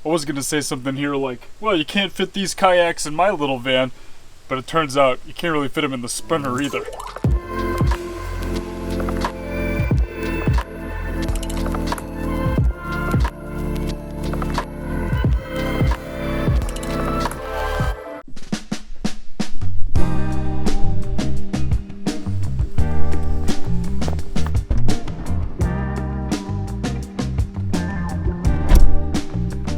I was going to say something here like, well, you can't fit these kayaks in my little van, but it turns out you can't really fit them in the Sprinter either.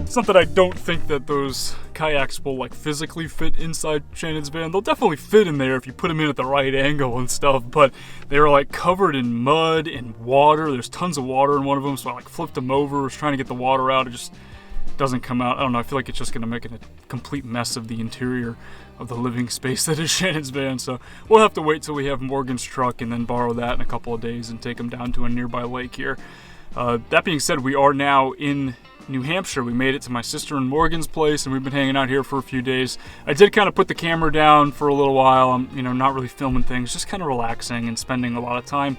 It's not that I don't think that those kayaks will like physically fit inside Shannon's van. They'll definitely fit in there if you put them in at the right angle and stuff, but they're like covered in mud and water. There's tons of water in one of them, so I like flipped them over, was trying to get the water out. It just doesn't come out. I don't know, I feel like it's just gonna make it a complete mess of the interior of the living space that is Shannon's van, so we'll have to wait till we have Morgan's truck and then borrow that in a couple of days and take them down to a nearby lake here. That being said, we are now in New Hampshire. We made it to my sister and Morgan's place, and we've been hanging out here for a few days. I did kind of put the camera down for a little while. I'm, not really filming things, just kind of relaxing and spending a lot of time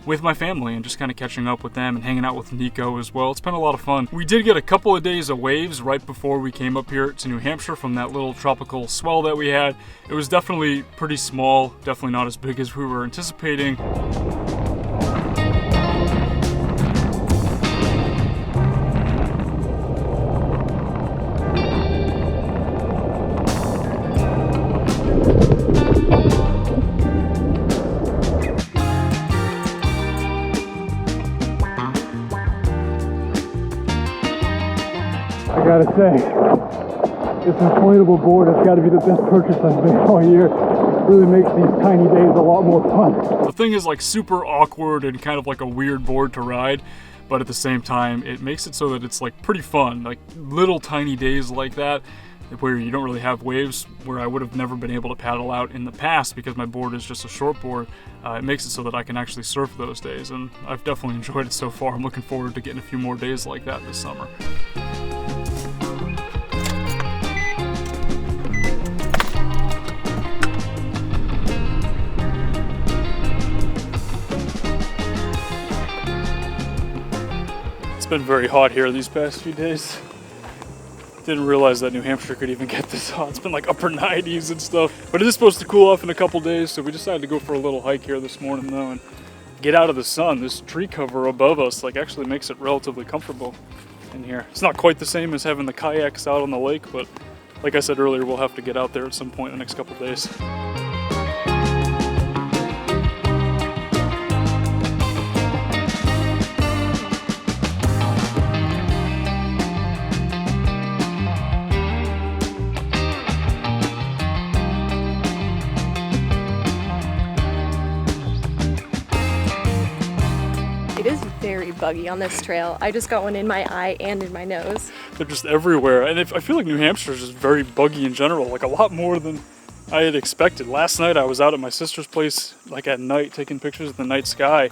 with my family and just kind of catching up with them and hanging out with Nico as well. It's been a lot of fun. We did get a couple of days of waves right before we came up here to New Hampshire from that little tropical swell that we had. It was definitely pretty small, definitely not as big as we were anticipating. I gotta say, this inflatable board has got to be the best purchase I've made all year. It really makes these tiny days a lot more fun. The thing is like super awkward and kind of like a weird board to ride, but at the same time, it makes it so that it's like pretty fun. Like little tiny days like that, where you don't really have waves, where I would have never been able to paddle out in the past because my board is just a short board. It makes it so that I can actually surf those days, and I've definitely enjoyed it so far. I'm looking forward to getting a few more days like that this summer. It's been very hot here these past few days. Didn't realize that New Hampshire could even get this hot. It's been like upper 90s and stuff. But it is supposed to cool off in a couple days, so we decided to go for a little hike here this morning though and get out of the sun. This tree cover above us like actually makes it relatively comfortable in here. It's not quite the same as having the kayaks out on the lake, but like I said earlier, we'll have to get out there at some point in the next couple days. It is very buggy on this trail. I just got one in my eye and in my nose. They're just everywhere, and I feel like New Hampshire is just very buggy in general, like a lot more than I had expected. Last night I was out at my sister's place, like at night, taking pictures of the night sky,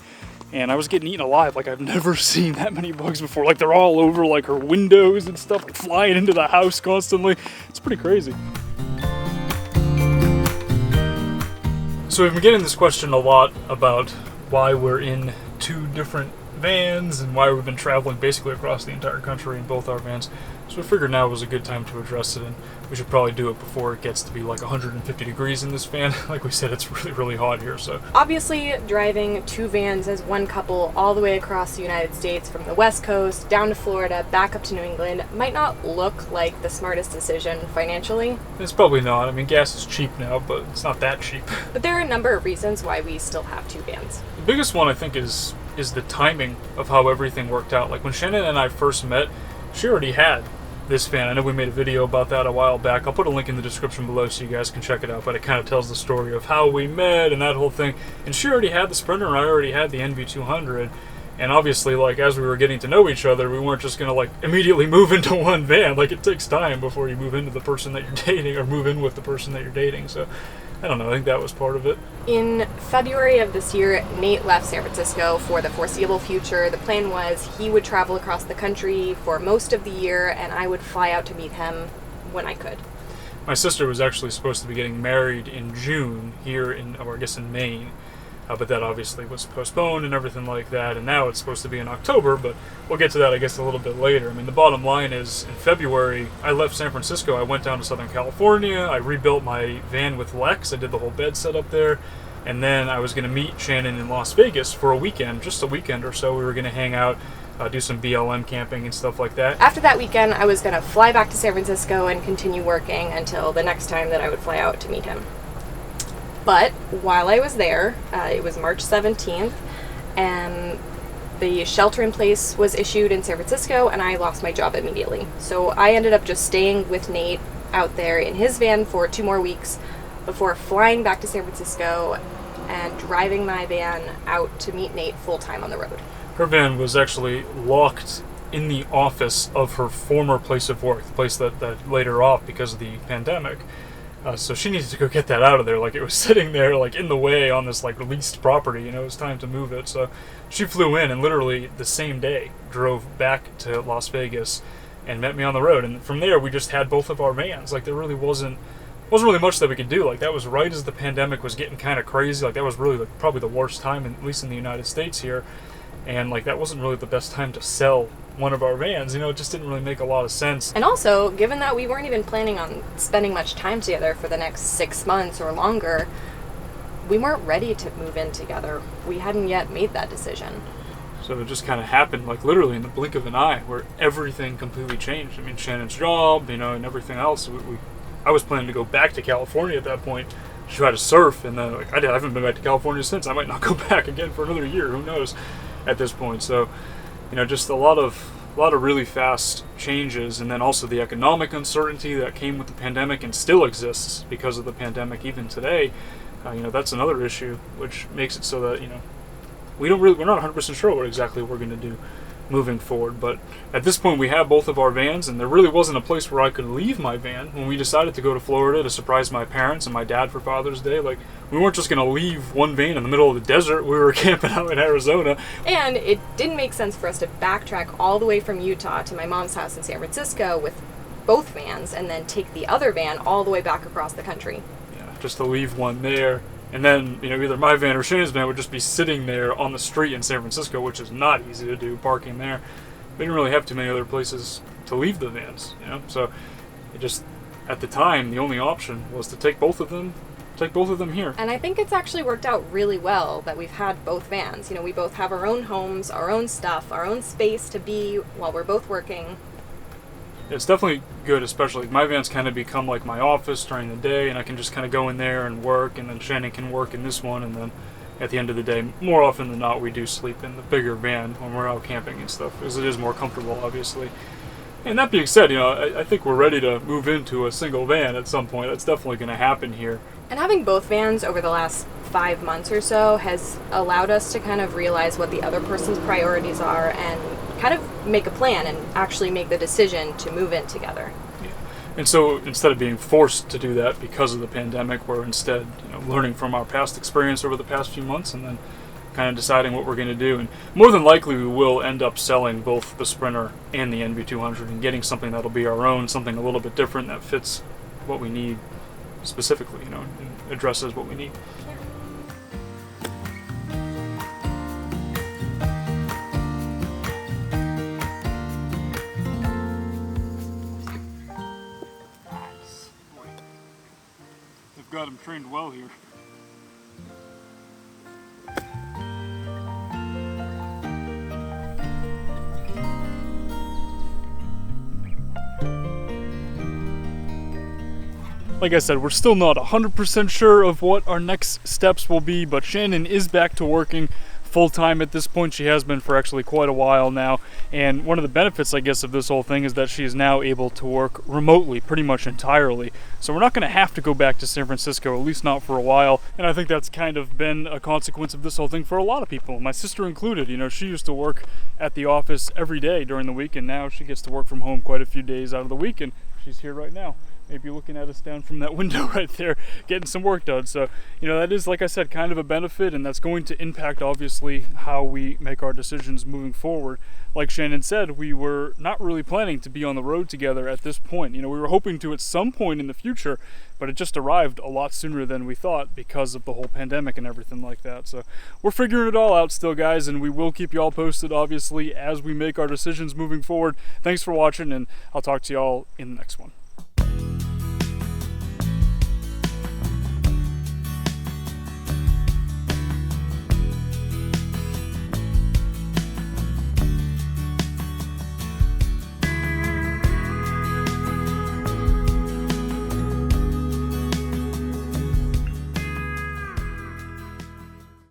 and I was getting eaten alive. Like I've never seen that many bugs before. Like they're all over like her windows and stuff, like flying into the house constantly. It's pretty crazy. So we've been getting this question a lot about why we're in two different vans and why we've been traveling basically across the entire country in both our vans. So we figured now was a good time to address it, and we should probably do it before it gets to be like 150 degrees in this van. Like we said, it's really, really hot here, so. Obviously, driving two vans as one couple all the way across the United States from the West Coast down to Florida, back up to New England might not look like the smartest decision financially. It's probably not. I mean, gas is cheap now, but it's not that cheap. But there are a number of reasons why we still have two vans. The biggest one, I think, is the timing of how everything worked out. Like when Shannon and I first met, she already had this van. I know we made a video about that a while back. I'll put a link in the description below so you guys can check it out, but it kind of tells the story of how we met and that whole thing. And she already had the Sprinter and I already had the NV200. And obviously, like, as we were getting to know each other, we weren't just gonna, like, immediately move into one van. Like, it takes time before you move into the person that you're dating or move in with the person that you're dating. So, I don't know, I think that was part of it. In February of this year, Nate left San Francisco for the foreseeable future. The plan was he would travel across the country for most of the year, and I would fly out to meet him when I could. My sister was actually supposed to be getting married in June here in, or I guess in Maine. but that obviously was postponed and everything like that, and now it's supposed to be in October, but we'll get to that, I guess, a little bit later. I mean, the bottom line is, in February, I left San Francisco, I went down to Southern California, I rebuilt my van with Lex, I did the whole bed setup there, and then I was going to meet Shannon in Las Vegas for a weekend, just a weekend or so. We were going to hang out, do some BLM camping and stuff like that. After that weekend, I was going to fly back to San Francisco and continue working until the next time that I would fly out to meet him. But while I was there, it was March 17th, and the shelter in place was issued in San Francisco, and I lost my job immediately. So I ended up just staying with Nate out there in his van for 2 more weeks before flying back to San Francisco and driving my van out to meet Nate full-time on the road. Her van was actually locked in the office of her former place of work, the place that laid her off because of the pandemic. So she needed to go get that out of there. Like, it was sitting there, like, in the way on this, like, leased property. You know, it was time to move it. So she flew in and literally the same day drove back to Las Vegas and met me on the road. And from there, we just had both of our vans. Like, there really wasn't really much that we could do. Like, that was right as the pandemic was getting kind of crazy. Like, that was really, like, probably the worst time, at least in the United States here. And, like, that wasn't really the best time to sell one of our vans. You know, it just didn't really make a lot of sense. And also, given that we weren't even planning on spending much time together for the next 6 months or longer, we weren't ready to move in together. We hadn't yet made that decision. So it just kind of happened, like, literally in the blink of an eye, where everything completely changed. I mean, Shannon's job, you know, and everything else. I was planning to go back to California at that point to try to surf, and then, like, I haven't been back to California since. I might not go back again for another year. Who knows at this point? So, you know, just a lot of really fast changes, and then also the economic uncertainty that came with the pandemic and still exists because of the pandemic even today. You know, that's another issue, which makes it so that, you know, we're not 100% sure what exactly we're going to do moving forward. But at this point, we have both of our vans, and there really wasn't a place where I could leave my van. When we decided to go to Florida to surprise my parents and my dad for Father's Day, like, we weren't just going to leave one van in the middle of the desert. We were camping out in Arizona. And it didn't make sense for us to backtrack all the way from Utah to my mom's house in San Francisco with both vans and then take the other van all the way back across the country. Yeah, just to leave one there. And then, you know, either my van or Shannon's van would just be sitting there on the street in San Francisco, which is not easy to do, parking there. We didn't really have too many other places to leave the vans, you know? So it just, at the time, the only option was to take both of them here. And I think it's actually worked out really well that we've had both vans. You know, we both have our own homes, our own stuff, our own space to be while we're both working. It's definitely good, especially my van's kind of become like my office during the day, and I can just kind of go in there and work, and then Shannon can work in this one, and then at the end of the day, more often than not, we do sleep in the bigger van when we're out camping and stuff, because it is more comfortable, obviously. And that being said, you know, I think we're ready to move into a single van at some point. That's definitely going to happen here. And having both vans over the last 5 months or so has allowed us to kind of realize what the other person's priorities are and kind of make a plan and actually make the decision to move in together. Yeah. And so instead of being forced to do that because of the pandemic, we're instead, you know, learning from our past experience over the past few months and then kind of deciding what we're going to do. And more than likely we will end up selling both the Sprinter and the NV200 and getting something that'll be our own, something a little bit different that fits what we need specifically, you know, and addresses what we need. They've got him trained well here. Like I said, we're still not 100% sure of what our next steps will be, but Shannon is back to working full-time at this point. She has been for actually quite a while now, and one of the benefits, I guess, of this whole thing is that she is now able to work remotely pretty much entirely. So we're not going to have to go back to San Francisco, at least not for a while, and I think that's kind of been a consequence of this whole thing for a lot of people, my sister included. You know, she used to work at the office every day during the week, and now she gets to work from home quite a few days out of the week, and she's here right now. maybe looking at us down from that window right there, getting some work done. So, you know, that is, like I said, kind of a benefit, and that's going to impact, obviously, how we make our decisions moving forward. Like Shannon said, we were not really planning to be on the road together at this point. You know, we were hoping to at some point in the future, but it just arrived a lot sooner than we thought because of the whole pandemic and everything like that. So we're figuring it all out still, guys, and we will keep you all posted, obviously, as we make our decisions moving forward. Thanks for watching, and I'll talk to y'all in the next one.